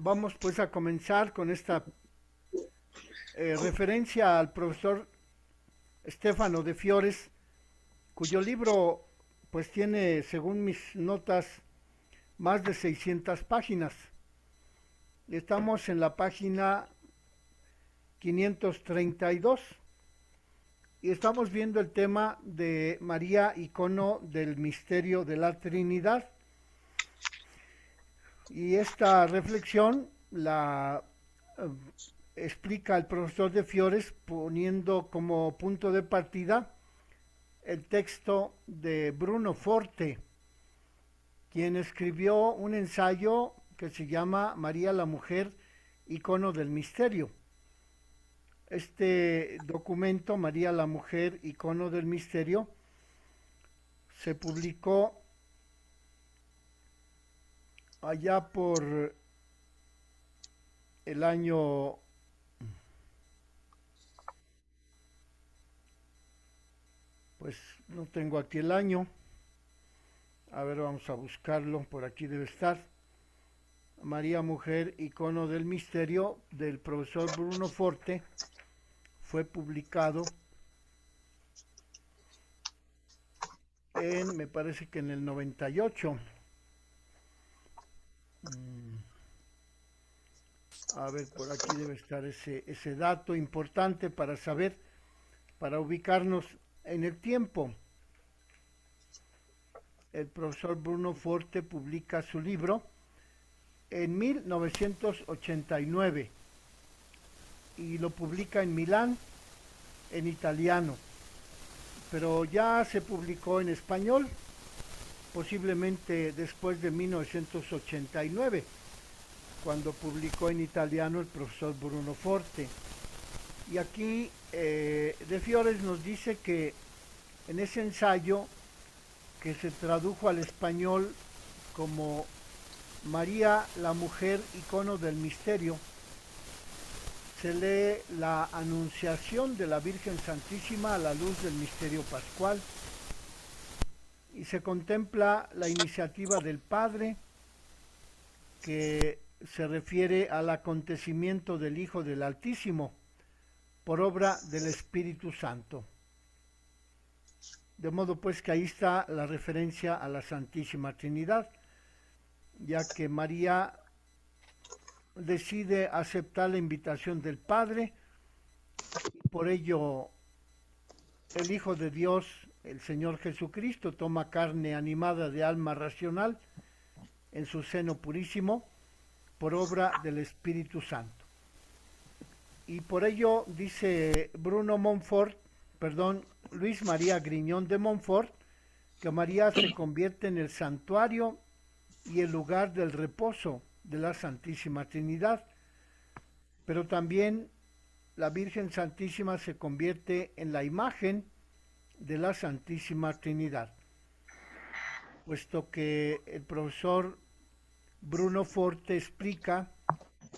Vamos pues a comenzar con esta referencia al profesor Stefano de Fiores, cuyo libro pues tiene, según mis notas, más de 600 páginas. Estamos en la página 532 y estamos viendo el tema de María, icono del misterio de la Trinidad. Y esta reflexión la explica el profesor de Fiores poniendo como punto de partida el texto de Bruno Forte, quien escribió un ensayo que se llama María la Mujer, icono del misterio. Este documento, María la Mujer, icono del misterio, se publicó allá por el año, pues no tengo aquí el año, a ver, vamos a buscarlo, por aquí debe estar. María Mujer, icono del misterio, del profesor Bruno Forte, fue publicado me parece que en el 98. A ver, por aquí debe estar ese dato importante para saber, para ubicarnos en el tiempo. El profesor Bruno Forte publica su libro en 1989 y lo publica en Milán, en italiano, pero ya se publicó en español, posiblemente después de 1989, cuando publicó en italiano el profesor Bruno Forte. Y aquí De Fiores nos dice que en ese ensayo, que se tradujo al español como María la Mujer, icono del misterio, se lee la anunciación de la Virgen Santísima a la luz del misterio pascual y se contempla la iniciativa del Padre, que se refiere al acontecimiento del Hijo del Altísimo por obra del Espíritu Santo. De modo pues que ahí está la referencia a la Santísima Trinidad, ya que María decide aceptar la invitación del Padre y por ello el Hijo de Dios, el Señor Jesucristo, toma carne animada de alma racional en su seno purísimo por obra del Espíritu Santo. Y por ello dice Luis María Griñón de Montfort, que María se convierte en el santuario y el lugar del reposo de la Santísima Trinidad, pero también la Virgen Santísima se convierte en la imagen de la Santísima Trinidad, puesto que el profesor Bruno Forte explica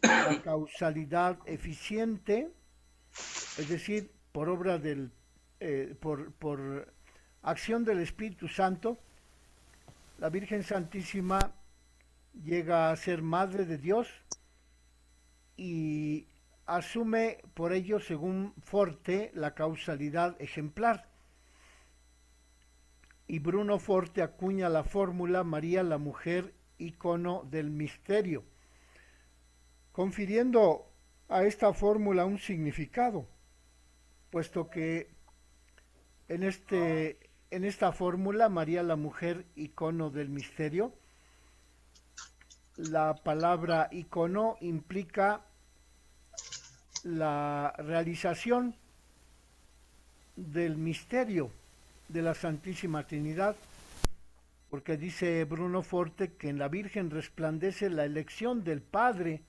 la causalidad eficiente, es decir, por obra por acción del Espíritu Santo, la Virgen Santísima llega a ser Madre de Dios y asume por ello, según Forte, la causalidad ejemplar. Y Bruno Forte acuña la fórmula María la Mujer, icono del misterio, confiriendo a esta fórmula un significado, puesto que en esta fórmula, María la Mujer, icono del misterio, la palabra icono implica la realización del misterio de la Santísima Trinidad, porque dice Bruno Forte que en la Virgen resplandece la elección del Padre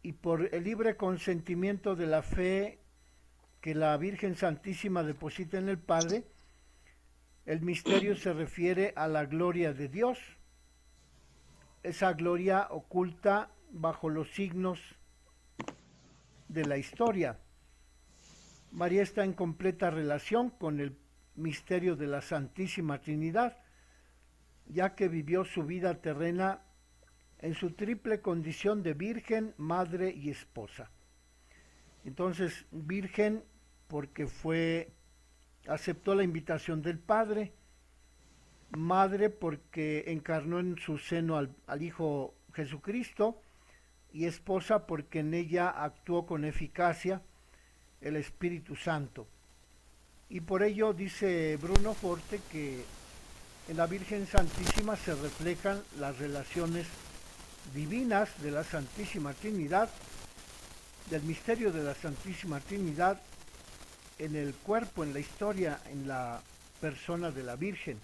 y por el libre consentimiento de la fe que la Virgen Santísima deposita en el Padre, el misterio se refiere a la gloria de Dios, esa gloria oculta bajo los signos de la historia. María está en completa relación con el misterio de la Santísima Trinidad, ya que vivió su vida terrena en su triple condición de virgen, madre y esposa. Entonces, virgen porque aceptó la invitación del Padre, madre porque encarnó en su seno al Hijo Jesucristo, y esposa porque en ella actuó con eficacia el Espíritu Santo. Y por ello dice Bruno Forte que en la Virgen Santísima se reflejan las relaciones divinas de la Santísima Trinidad, del misterio de la Santísima Trinidad en el cuerpo, en la historia, en la persona de la Virgen.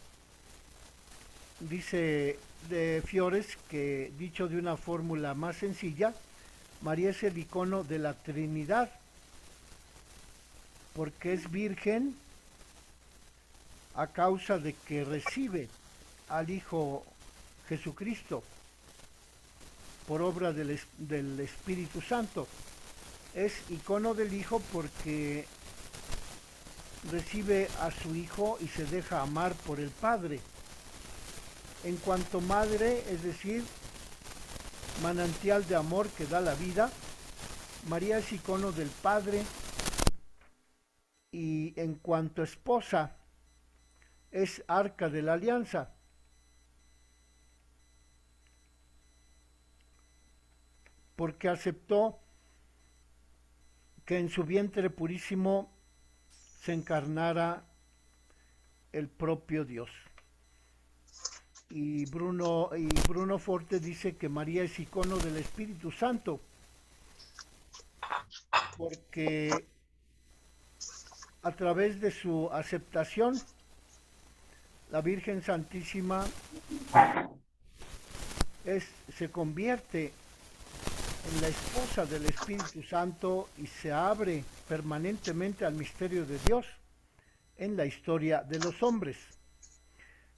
Dice de Fiores que, dicho de una fórmula más sencilla, María es el icono de la Trinidad, porque es virgen a causa de que recibe al Hijo Jesucristo por obra del Espíritu Santo. Es icono del Hijo porque recibe a su Hijo y se deja amar por el Padre. En cuanto madre, es decir, manantial de amor que da la vida, María es icono del Padre, y en cuanto esposa, es arca de la alianza, porque aceptó que en su vientre purísimo se encarnara el propio Dios. Y Bruno Forte dice que María es icono del Espíritu Santo, porque a través de su aceptación, la Virgen Santísima se convierte en la esposa del Espíritu Santo y se abre permanentemente al misterio de Dios en la historia de los hombres.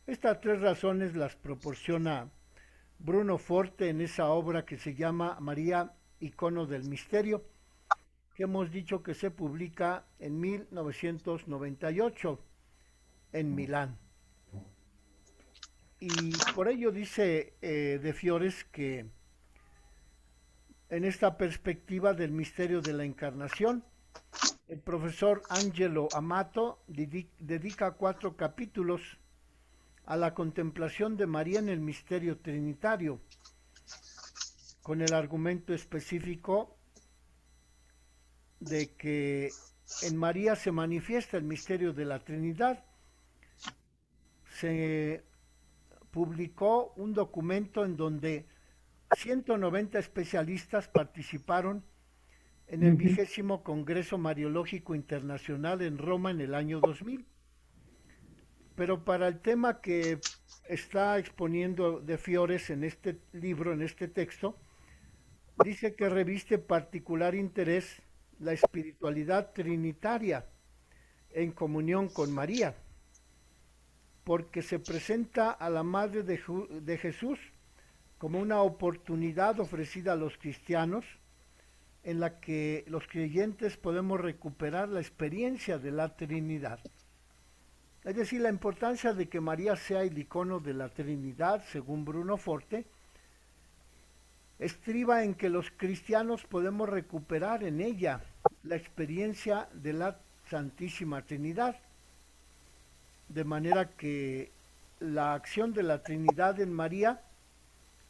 Estas tres razones las proporciona Bruno Forte en esa obra que se llama María, icono del misterio, que hemos dicho que se publica en 1998 en Milán. Y por ello dice de Fiores que en esta perspectiva del misterio de la encarnación, el profesor Angelo Amato dedica 4 capítulos a la contemplación de María en el misterio trinitario, con el argumento específico de que en María se manifiesta el misterio de la Trinidad. Se publicó un documento en donde 190 especialistas participaron en el 20º Congreso Mariológico Internacional en Roma en el año 2000. Pero para el tema que está exponiendo de Fiores en este libro, en este texto, dice que reviste particular interés la espiritualidad trinitaria en comunión con María, porque se presenta a la Madre de Jesús como una oportunidad ofrecida a los cristianos en la que los creyentes podemos recuperar la experiencia de la Trinidad. Es decir, la importancia de que María sea el icono de la Trinidad, según Bruno Forte, estriba en que los cristianos podemos recuperar en ella la experiencia de la Santísima Trinidad, de manera que la acción de la Trinidad en María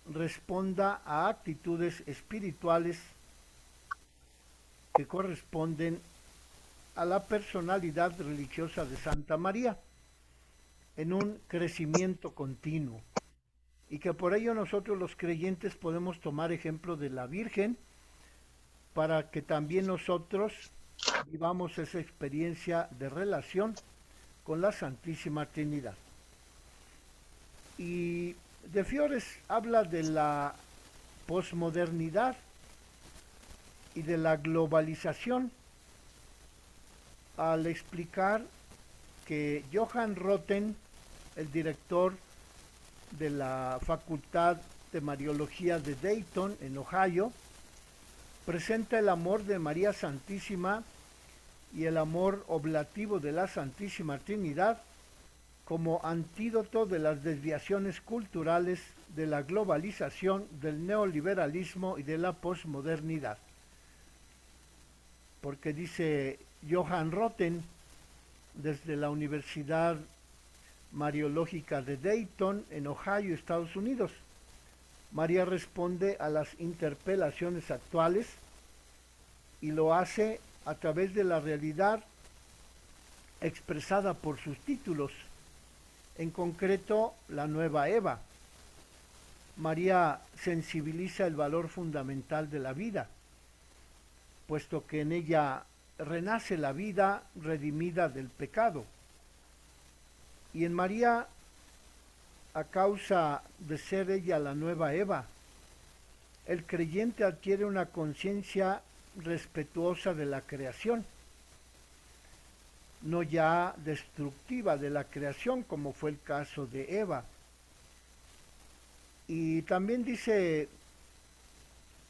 responda a actitudes espirituales que corresponden a la personalidad religiosa de Santa María en un crecimiento continuo, y que por ello nosotros los creyentes podemos tomar ejemplo de la Virgen para que también nosotros vivamos esa experiencia de relación con la Santísima Trinidad. Y de Fiores habla de la posmodernidad y de la globalización al explicar que Johann Rotten, el director de la Facultad de Mariología de Dayton, en Ohio, presenta el amor de María Santísima y el amor oblativo de la Santísima Trinidad como antídoto de las desviaciones culturales, de la globalización, del neoliberalismo y de la posmodernidad. Porque dice Johann Rotten, desde la Universidad Mariológica de Dayton, en Ohio, Estados Unidos, María responde a las interpelaciones actuales y lo hace a través de la realidad expresada por sus títulos, en concreto la nueva Eva. María sensibiliza el valor fundamental de la vida, puesto que en ella renace la vida redimida del pecado. Y en María, a causa de ser ella la nueva Eva, el creyente adquiere una conciencia respetuosa de la creación, no ya destructiva de la creación, como fue el caso de Eva. Y también dice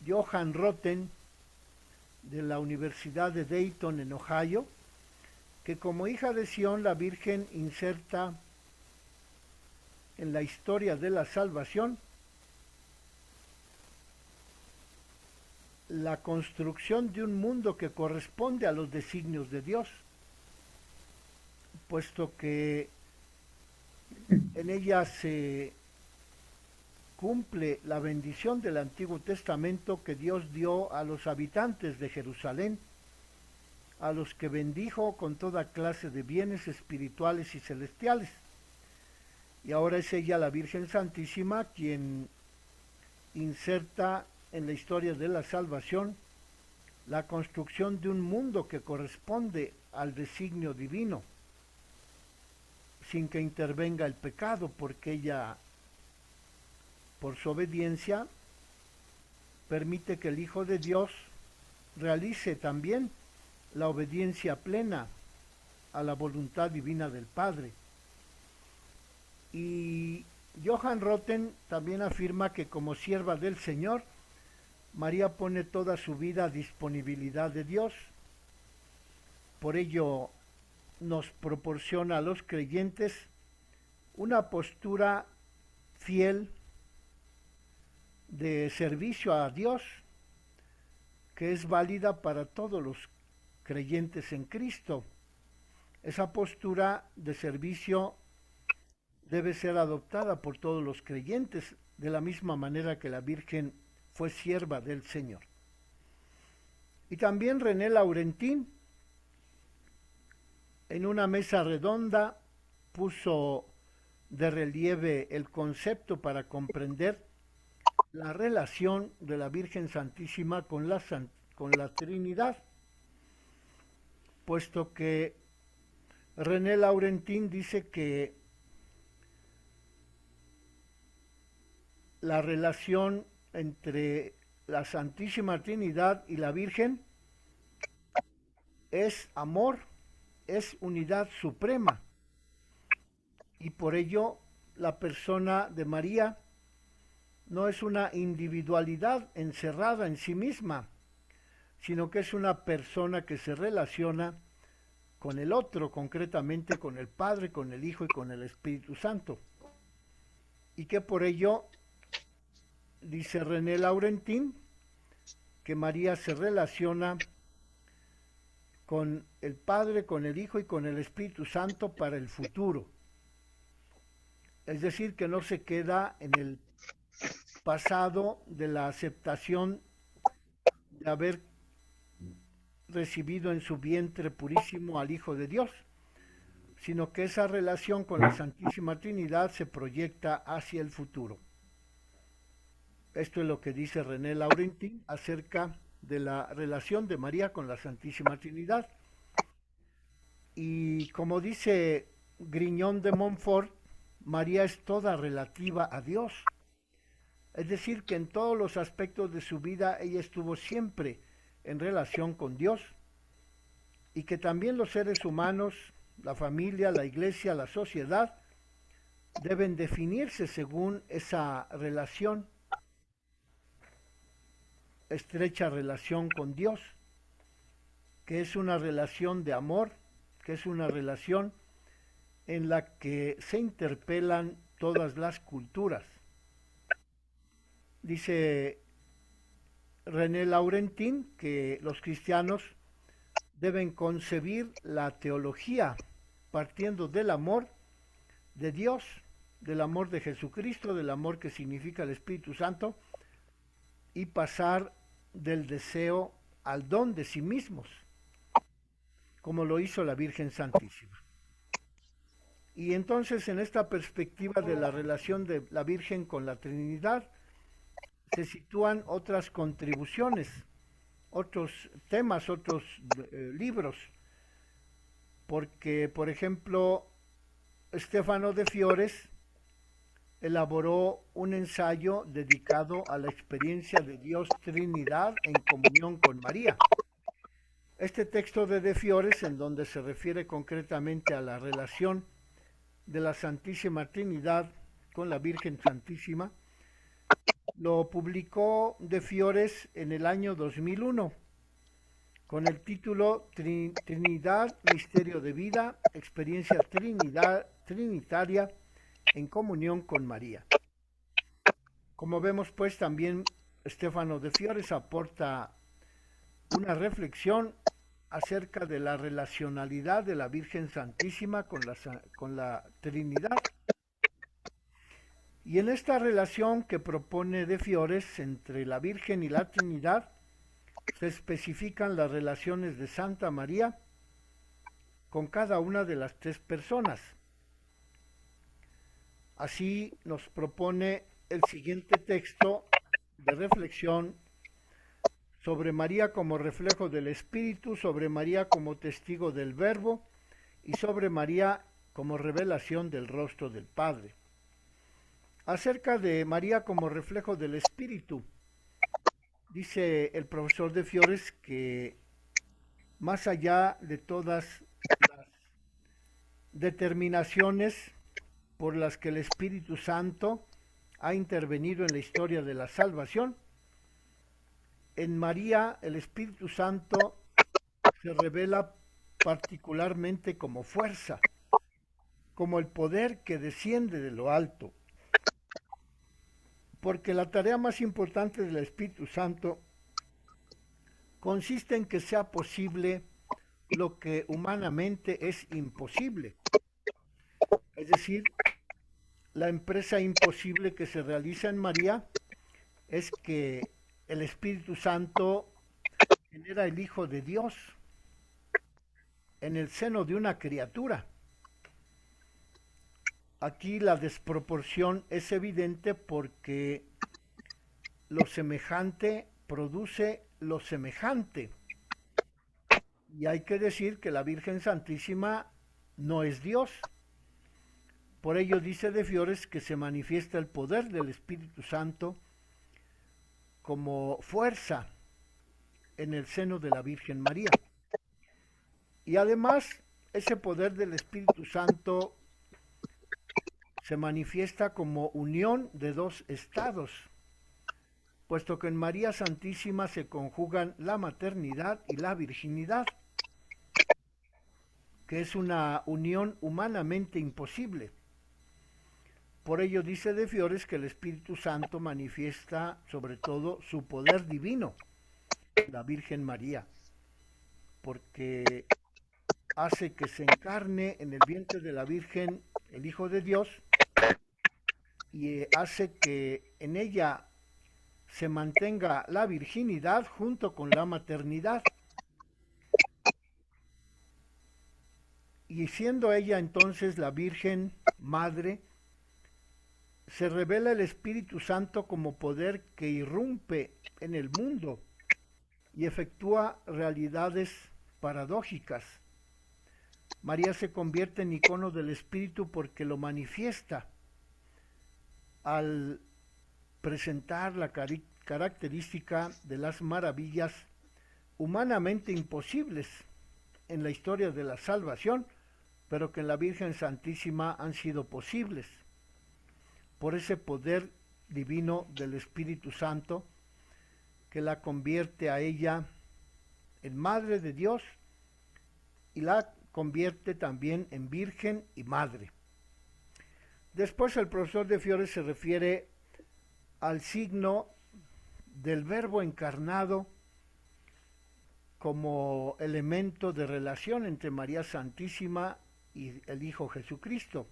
Johann Rotten, de la Universidad de Dayton, en Ohio, que como hija de Sión, la Virgen inserta en la historia de la salvación la construcción de un mundo que corresponde a los designios de Dios, puesto que en ella se cumple la bendición del Antiguo Testamento que Dios dio a los habitantes de Jerusalén, a los que bendijo con toda clase de bienes espirituales y celestiales. Y ahora es ella, la Virgen Santísima, quien inserta en la historia de la salvación la construcción de un mundo que corresponde al designio divino, sin que intervenga el pecado, porque ella, por su obediencia, permite que el Hijo de Dios realice también la obediencia plena a la voluntad divina del Padre. Y Johann Rotten también afirma que como sierva del Señor, María pone toda su vida a disponibilidad de Dios. Por ello nos proporciona a los creyentes una postura fiel de servicio a Dios, que es válida para todos los creyentes en Cristo. Esa postura de servicio debe ser adoptada por todos los creyentes, de la misma manera que la Virgen fue sierva del Señor. Y también René Laurentín, en una mesa redonda, puso de relieve el concepto para comprender la relación de la Virgen Santísima con la Trinidad, puesto que René Laurentín dice que la relación entre la Santísima Trinidad y la Virgen es amor, es unidad suprema, y por ello la persona de María no es una individualidad encerrada en sí misma, sino que es una persona que se relaciona con el otro, concretamente con el Padre, con el Hijo y con el Espíritu Santo. Y que por ello, dice René Laurentín, que María se relaciona con el Padre, con el Hijo y con el Espíritu Santo para el futuro. Es decir, que no se queda en el pasado de la aceptación de haber recibido en su vientre purísimo al Hijo de Dios, sino que esa relación con la Santísima Trinidad se proyecta hacia el futuro. Esto es lo que dice René Laurentín acerca de la relación de María con la Santísima Trinidad. Y como dice Grignon de Montfort, María es toda relativa a Dios. Es decir, que en todos los aspectos de su vida ella estuvo siempre en relación con Dios, y que también los seres humanos, la familia, la iglesia, la sociedad, deben definirse según esa relación, estrecha relación con Dios, que es una relación de amor, que es una relación en la que se interpelan todas las culturas. Dice René Laurentin que los cristianos deben concebir la teología partiendo del amor de Dios, del amor de Jesucristo, del amor que significa el Espíritu Santo, y pasar del deseo al don de sí mismos, como lo hizo la Virgen Santísima. Y entonces en esta perspectiva de la relación de la Virgen con la Trinidad se sitúan otras contribuciones, otros temas, otros libros, porque por ejemplo Stefano de Fiores elaboró un ensayo dedicado a la experiencia de Dios Trinidad en comunión con María. Este texto de Fiores, en donde se refiere concretamente a la relación de la Santísima Trinidad con la Virgen Santísima, lo publicó de Fiores en el año 2001 con el título Trinidad, Misterio de Vida, Experiencia Trinitaria en comunión con María. Como vemos, pues también Stefano de Fiores aporta una reflexión acerca de la relacionalidad de la Virgen Santísima con la Trinidad. Y en esta relación que propone de Fiores entre la Virgen y la Trinidad, se especifican las relaciones de Santa María con cada una de las tres personas. Así nos propone el siguiente texto de reflexión sobre María como reflejo del Espíritu, sobre María como testigo del Verbo y sobre María como revelación del rostro del Padre. Acerca de María como reflejo del Espíritu, dice el profesor de Fiores que más allá de todas las determinaciones por las que el Espíritu Santo ha intervenido en la historia de la salvación, en María el Espíritu Santo se revela particularmente como fuerza, como el poder que desciende de lo alto, porque la tarea más importante del Espíritu Santo consiste en que sea posible lo que humanamente es imposible. Es decir, la empresa imposible que se realiza en María es que el Espíritu Santo genera el Hijo de Dios en el seno de una criatura. Aquí la desproporción es evidente porque lo semejante produce lo semejante. Y hay que decir que la Virgen Santísima no es Dios. Por ello dice de Fiores que se manifiesta el poder del Espíritu Santo como fuerza en el seno de la Virgen María. Y además ese poder del Espíritu Santo se manifiesta como unión de dos estados, puesto que en María Santísima se conjugan la maternidad y la virginidad, que es una unión humanamente imposible. Por ello dice de Fiores que el Espíritu Santo manifiesta sobre todo su poder divino, la Virgen María, porque hace que se encarne en el vientre de la Virgen el Hijo de Dios y hace que en ella se mantenga la virginidad junto con la maternidad. Y siendo ella entonces la Virgen Madre, se revela el Espíritu Santo como poder que irrumpe en el mundo y efectúa realidades paradójicas. María se convierte en icono del Espíritu porque lo manifiesta al presentar la característica de las maravillas humanamente imposibles en la historia de la salvación, pero que en la Virgen Santísima han sido posibles por ese poder divino del Espíritu Santo que la convierte a ella en Madre de Dios y la convierte también en virgen y madre. Después el profesor de Fiores se refiere al signo del Verbo encarnado como elemento de relación entre María Santísima y el Hijo Jesucristo.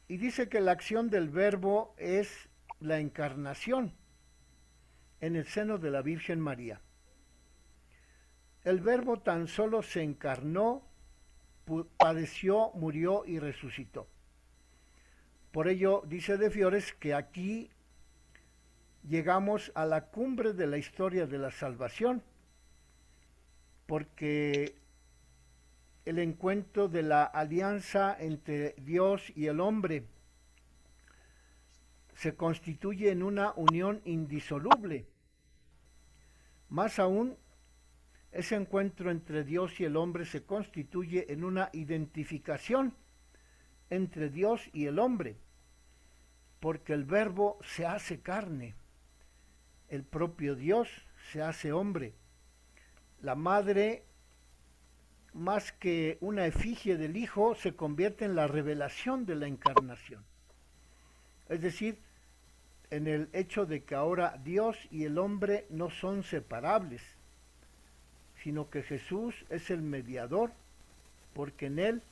Y dice que la acción del Verbo es la encarnación en el seno de la Virgen María. El Verbo tan solo se encarnó, padeció, murió y resucitó. Por ello dice de Fiores que aquí llegamos a la cumbre de la historia de la salvación, porque el encuentro de la alianza entre Dios y el hombre se constituye en una unión indisoluble. Más aún, ese encuentro entre Dios y el hombre se constituye en una identificación entre Dios y el hombre, porque el Verbo se hace carne, el propio Dios se hace hombre. La madre, más que una efigie del Hijo, se convierte en la revelación de la encarnación. Es decir, en el hecho de que ahora Dios y el hombre no son separables, sino que Jesús es el mediador, porque en él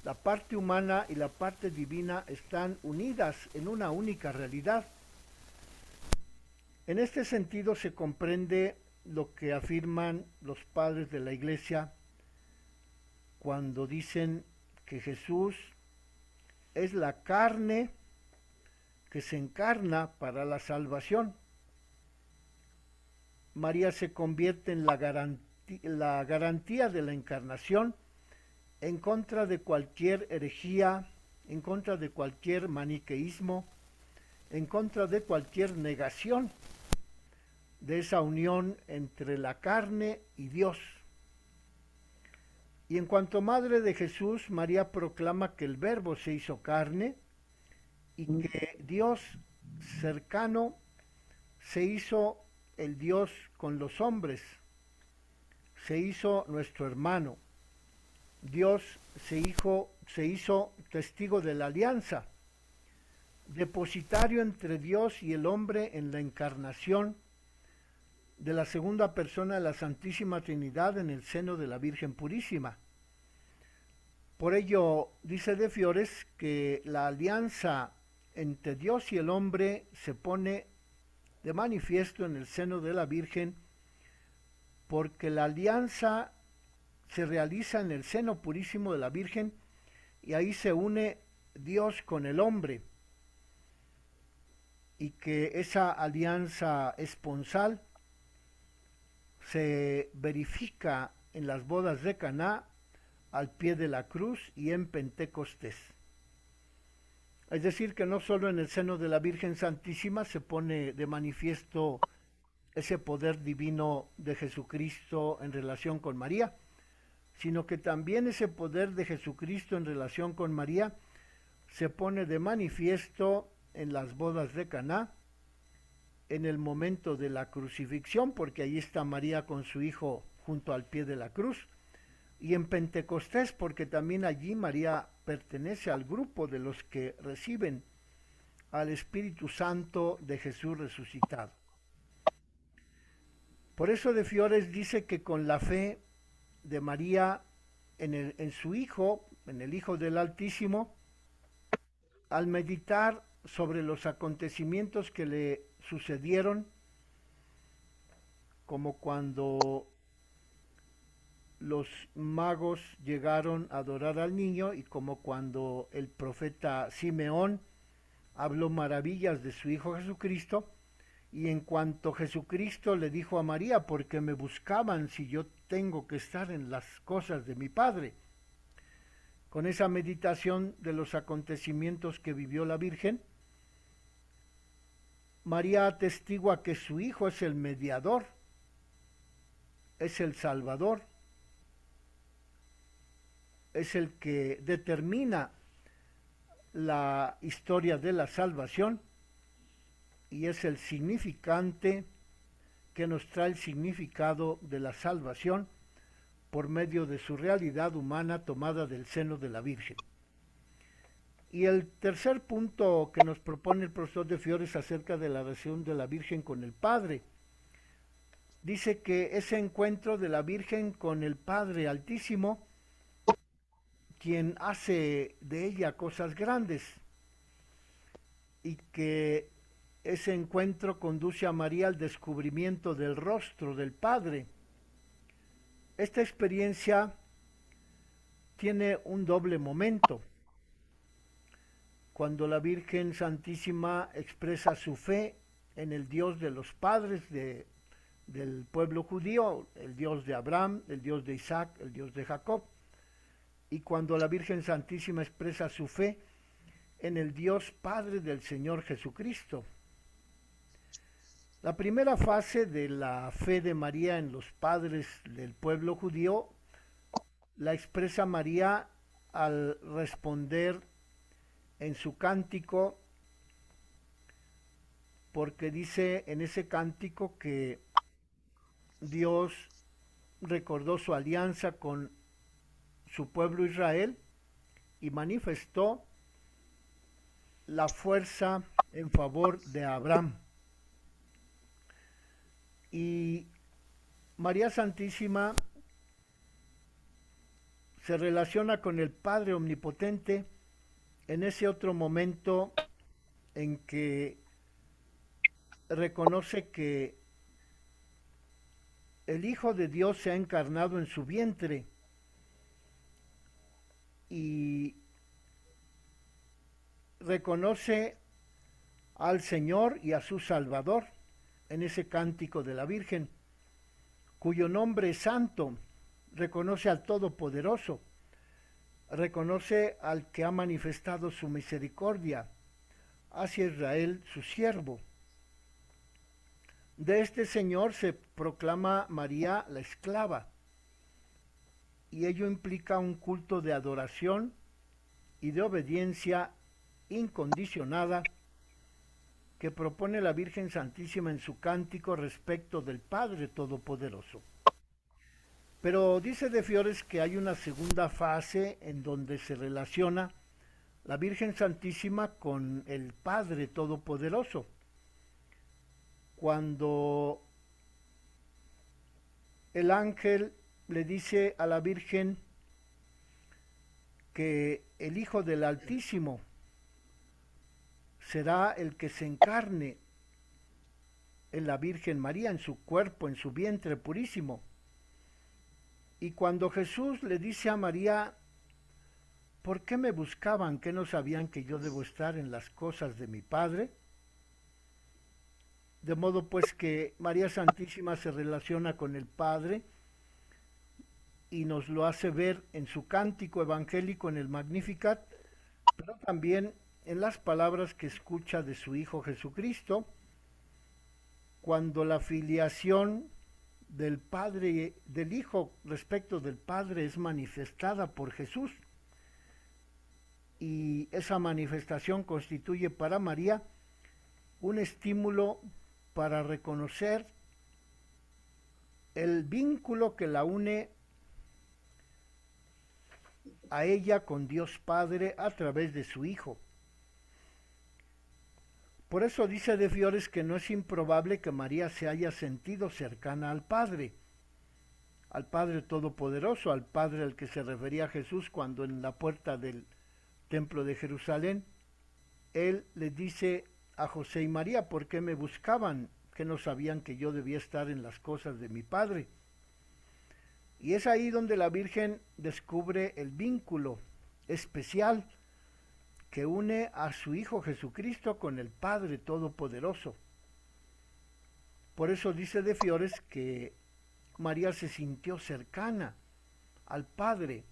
la parte humana y la parte divina están unidas en una única realidad. En este sentido se comprende lo que afirman los padres de la Iglesia cuando dicen que Jesús es la carne que se encarna para la salvación. María se convierte en la garantía de la encarnación en contra de cualquier herejía, en contra de cualquier maniqueísmo, en contra de cualquier negación de esa unión entre la carne y Dios. Y en cuanto madre de Jesús, María proclama que el Verbo se hizo carne y que Dios cercano se hizo el Dios con los hombres, se hizo nuestro hermano. Dios se hizo testigo de la alianza, depositario entre Dios y el hombre en la encarnación de la segunda persona de la Santísima Trinidad en el seno de la Virgen Purísima. Por ello dice de Fiores que la alianza entre Dios y el hombre se pone de manifiesto en el seno de la Virgen, porque la alianza se realiza en el seno purísimo de la Virgen y ahí se une Dios con el hombre, y que esa alianza esponsal se verifica en las bodas de Caná, al pie de la cruz y en Pentecostés. Es decir, que no solo en el seno de la Virgen Santísima se pone de manifiesto ese poder divino de Jesucristo en relación con María, sino que también ese poder de Jesucristo en relación con María se pone de manifiesto en las bodas de Caná, en el momento de la crucifixión, porque ahí está María con su hijo junto al pie de la cruz, y en Pentecostés, porque también allí María pertenece al grupo de los que reciben al Espíritu Santo de Jesús resucitado. Por eso de Fiores dice que con la fe de María en su Hijo, en el Hijo del Altísimo, al meditar sobre los acontecimientos que le sucedieron, como cuando los magos llegaron a adorar al niño y como cuando el profeta Simeón habló maravillas de su Hijo Jesucristo, y en cuanto Jesucristo le dijo a María, ¿por qué me buscaban si yo tengo que estar en las cosas de mi Padre? Con esa meditación de los acontecimientos que vivió la Virgen, María atestigua que su Hijo es el mediador, es el Salvador, es el que determina la historia de la salvación y es el significante que nos trae el significado de la salvación, por medio de su realidad humana tomada del seno de la Virgen. Y el tercer punto que nos propone el profesor de Fiores acerca de la relación de la Virgen con el Padre, dice que ese encuentro de la Virgen con el Padre Altísimo, quien hace de ella cosas grandes, y que ese encuentro conduce a María al descubrimiento del rostro del Padre. Esta experiencia tiene un doble momento. Cuando la Virgen Santísima expresa su fe en el Dios de los padres del pueblo judío, el Dios de Abraham, el Dios de Isaac, el Dios de Jacob, y cuando la Virgen Santísima expresa su fe en el Dios Padre del Señor Jesucristo. La primera fase de la fe de María en los padres del pueblo judío la expresa María al responder en su cántico, porque dice en ese cántico que Dios recordó su alianza con su pueblo Israel y manifestó la fuerza en favor de Abraham. Y María Santísima se relaciona con el Padre Omnipotente en ese otro momento en que reconoce que el Hijo de Dios se ha encarnado en su vientre y reconoce al Señor y a su Salvador en ese cántico de la Virgen, cuyo nombre es santo. Reconoce al Todopoderoso, reconoce al que ha manifestado su misericordia hacia Israel, su siervo. De este Señor se proclama María la esclava, y ello implica un culto de adoración y de obediencia incondicionada que propone la Virgen Santísima en su cántico respecto del Padre Todopoderoso. Pero dice de Fiores que hay una segunda fase en donde se relaciona la Virgen Santísima con el Padre Todopoderoso. Cuando el ángel le dice a la Virgen que el Hijo del Altísimo será el que se encarne en la Virgen María, en su cuerpo, en su vientre purísimo. Y cuando Jesús le dice a María, ¿por qué me buscaban que no sabían que yo debo estar en las cosas de mi Padre? De modo pues que María Santísima se relaciona con el Padre y nos lo hace ver en su cántico evangélico en el Magnificat, pero también en las palabras que escucha de su Hijo Jesucristo, cuando la filiación del Padre, del Hijo respecto del Padre es manifestada por Jesús, y esa manifestación constituye para María un estímulo para reconocer el vínculo que la une a ella con Dios Padre a través de su Hijo. Por eso dice de Fiores que no es improbable que María se haya sentido cercana al Padre Todopoderoso, al Padre al que se refería Jesús cuando en la puerta del templo de Jerusalén, él le dice a José y María, ¿por qué me buscaban? Que no sabían que yo debía estar en las cosas de mi Padre. Y es ahí donde la Virgen descubre el vínculo especial que une a su Hijo Jesucristo con el Padre Todopoderoso. Por eso dice de Fiores que María se sintió cercana al Padre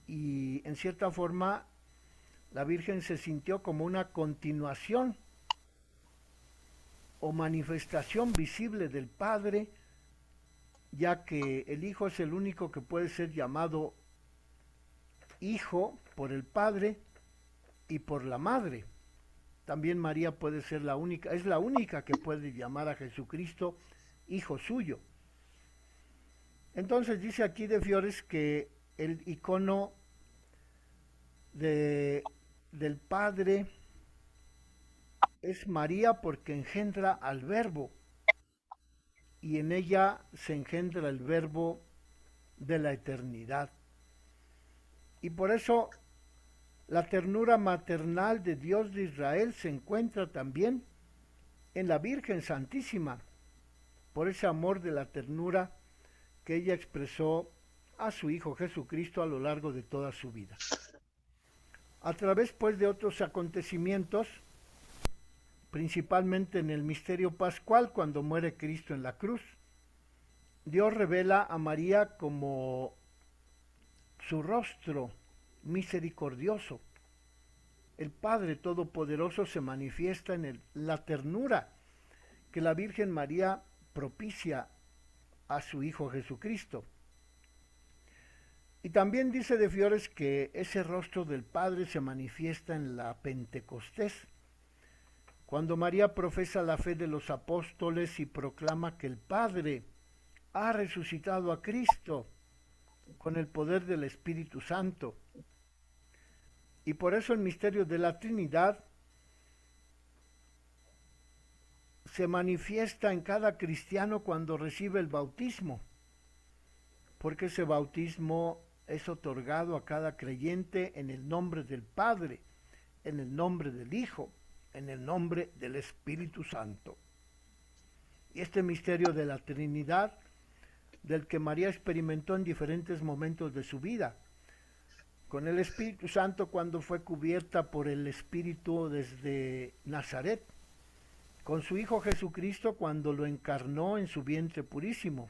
y en cierta forma la Virgen se sintió como una continuación o manifestación visible del Padre, ya que el Hijo es el único que puede ser llamado Hijo por el Padre y por la Madre. También María puede ser la única, es la única que puede llamar a Jesucristo Hijo suyo. Entonces dice aquí de Fiores que el icono de, del Padre es María porque engendra al Verbo y en ella se engendra el Verbo de la eternidad. Y por eso la ternura maternal de Dios de Israel se encuentra también en la Virgen Santísima, por ese amor de la ternura que ella expresó a su Hijo Jesucristo a lo largo de toda su vida. A través pues de otros acontecimientos, principalmente en el misterio pascual cuando muere Cristo en la cruz, Dios revela a María como su rostro misericordioso. El Padre Todopoderoso se manifiesta en la ternura que la Virgen María propicia a su Hijo Jesucristo. Y también dice de Fiores que ese rostro del Padre se manifiesta en la Pentecostés, cuando María profesa la fe de los apóstoles y proclama que el Padre ha resucitado a Cristo con el poder del Espíritu Santo. Y por eso el misterio de la Trinidad se manifiesta en cada cristiano cuando recibe el bautismo, porque ese bautismo es otorgado a cada creyente en el nombre del Padre, en el nombre del Hijo, en el nombre del Espíritu Santo. Y este misterio de la Trinidad, del que María experimentó en diferentes momentos de su vida, con el Espíritu Santo cuando fue cubierta por el Espíritu desde Nazaret, con su Hijo Jesucristo cuando lo encarnó en su vientre purísimo,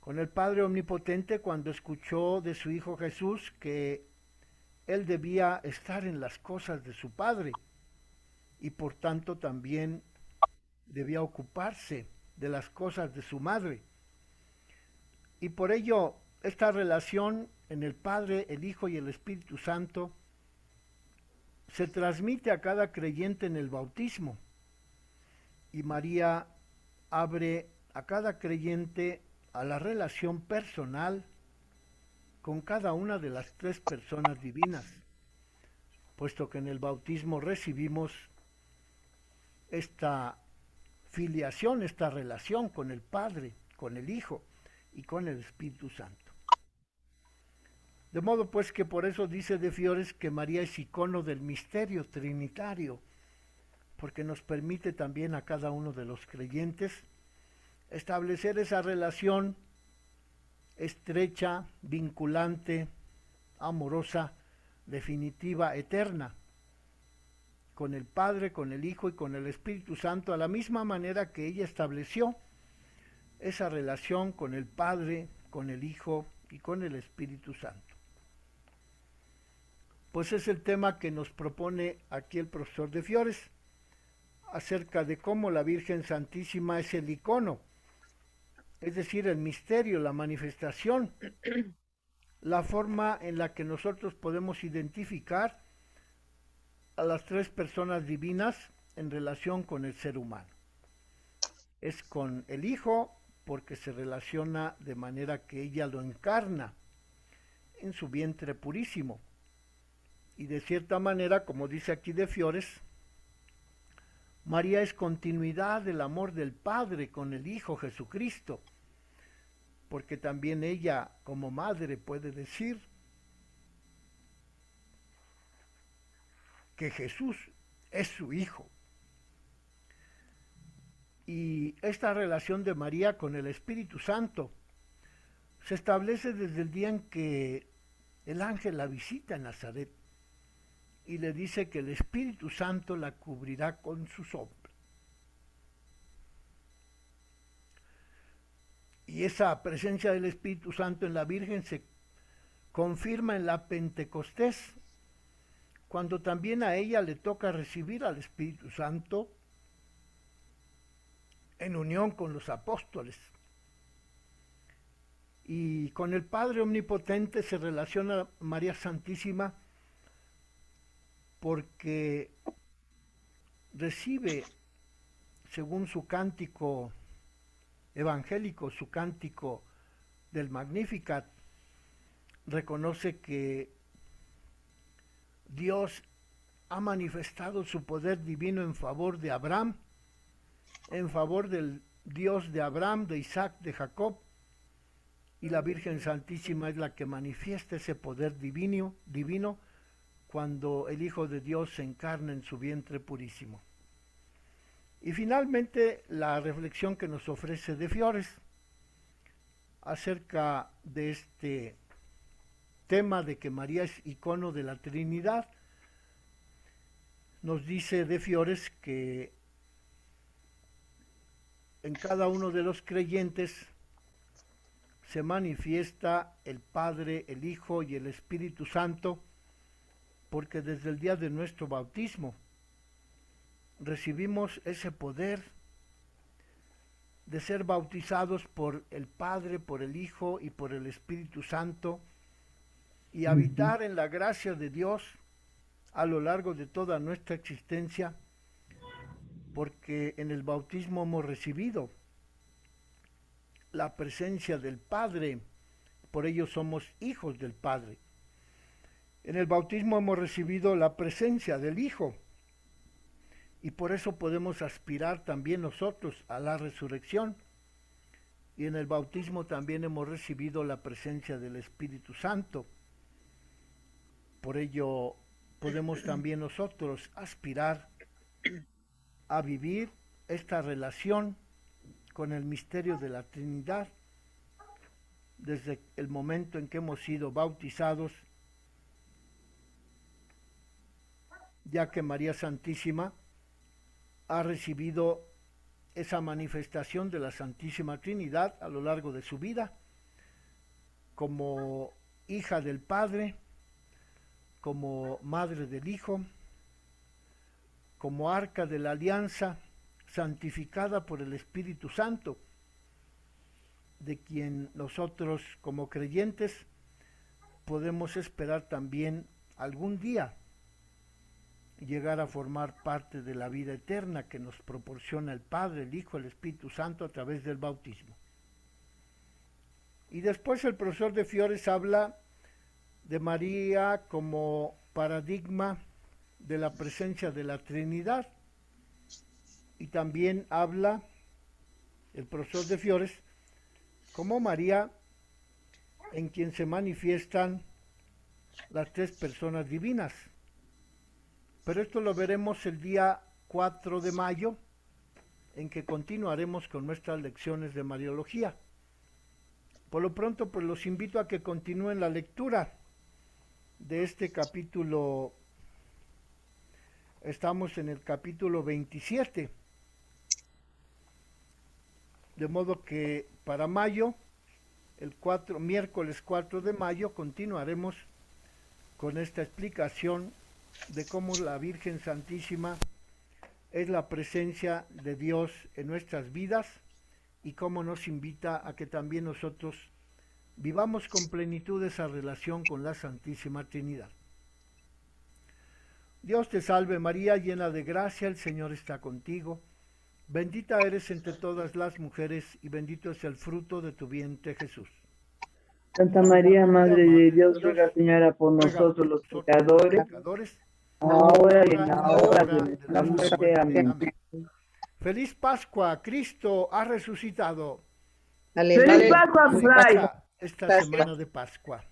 con el Padre Omnipotente cuando escuchó de su Hijo Jesús que él debía estar en las cosas de su Padre y por tanto también debía ocuparse de las cosas de su madre. Y por ello esta relación en el Padre, el Hijo y el Espíritu Santo se transmite a cada creyente en el bautismo. Y María abre a cada creyente a la relación personal con cada una de las tres personas divinas, puesto que en el bautismo recibimos esta filiación, esta relación con el Padre, con el Hijo y con el Espíritu Santo. De modo pues que por eso dice de Fiores que María es icono del misterio trinitario, porque nos permite también a cada uno de los creyentes establecer esa relación estrecha, vinculante, amorosa, definitiva, eterna, con el Padre, con el Hijo y con el Espíritu Santo, a la misma manera que ella estableció esa relación con el Padre, con el Hijo y con el Espíritu Santo. Pues es el tema que nos propone aquí el profesor de Fiores, acerca de cómo la Virgen Santísima es el icono, es decir, el misterio, la manifestación, la forma en la que nosotros podemos identificar a las tres personas divinas en relación con el ser humano. Es con el Hijo porque se relaciona de manera que ella lo encarna en su vientre purísimo. Y de cierta manera, como dice aquí de Fiores, María es continuidad del amor del Padre con el Hijo Jesucristo, porque también ella como madre puede decir que Jesús es su Hijo. Y esta relación de María con el Espíritu Santo se establece desde el día en que el ángel la visita en Nazaret y le dice que el Espíritu Santo la cubrirá con su sombra. Y esa presencia del Espíritu Santo en la Virgen se confirma en la Pentecostés, cuando también a ella le toca recibir al Espíritu Santo en unión con los apóstoles. Y con el Padre Omnipotente se relaciona María Santísima porque recibe, según su cántico evangélico, su cántico del Magnificat, reconoce que Dios ha manifestado su poder divino en favor de Abraham, en favor del Dios de Abraham, de Isaac, de Jacob, y la Virgen Santísima es la que manifiesta ese poder divino cuando el Hijo de Dios se encarna en su vientre purísimo. Y finalmente la reflexión que nos ofrece De Fiores acerca de este tema de que María es icono de la Trinidad. Nos dice De Fiores que en cada uno de los creyentes se manifiesta el Padre, el Hijo y el Espíritu Santo, porque desde el día de nuestro bautismo recibimos ese poder de ser bautizados por el Padre, por el Hijo y por el Espíritu Santo, y habitar en la gracia de Dios a lo largo de toda nuestra existencia, porque en el bautismo hemos recibido la presencia del Padre, por ello somos hijos del Padre. En el bautismo hemos recibido la presencia del Hijo, y por eso podemos aspirar también nosotros a la resurrección. Y en el bautismo también hemos recibido la presencia del Espíritu Santo. Por ello podemos también nosotros aspirar a vivir esta relación con el misterio de la Trinidad desde el momento en que hemos sido bautizados, ya que María Santísima ha recibido esa manifestación de la Santísima Trinidad a lo largo de su vida, como hija del Padre, como madre del Hijo, como arca de la alianza, santificada por el Espíritu Santo, de quien nosotros como creyentes podemos esperar también algún día llegar a formar parte de la vida eterna que nos proporciona el Padre, el Hijo, el Espíritu Santo a través del bautismo. Y después el profesor De Fiores habla de María como paradigma de la presencia de la Trinidad, y también habla el profesor De Fiores como María en quien se manifiestan las tres personas divinas. Pero esto lo veremos el día 4 de mayo, en que continuaremos con nuestras lecciones de Mariología. Por lo pronto, pues los invito a que continúen la lectura de este capítulo. Estamos en el capítulo 27. De modo que para mayo, miércoles 4 de mayo, continuaremos con esta explicación de cómo la Virgen Santísima es la presencia de Dios en nuestras vidas y cómo nos invita a que también nosotros vivamos con plenitud esa relación con la Santísima Trinidad. Dios te salve María, llena de gracia, el Señor está contigo. Bendita eres entre todas las mujeres y bendito es el fruto de tu vientre Jesús. Santa María, Madre de Dios, ruega, Señora, por nosotros los pecadores, ahora y en la hora de nuestra muerte. Amén. Feliz Pascua, Cristo ha resucitado. ¡Feliz Pascua, Fray! Esta semana de Pascua.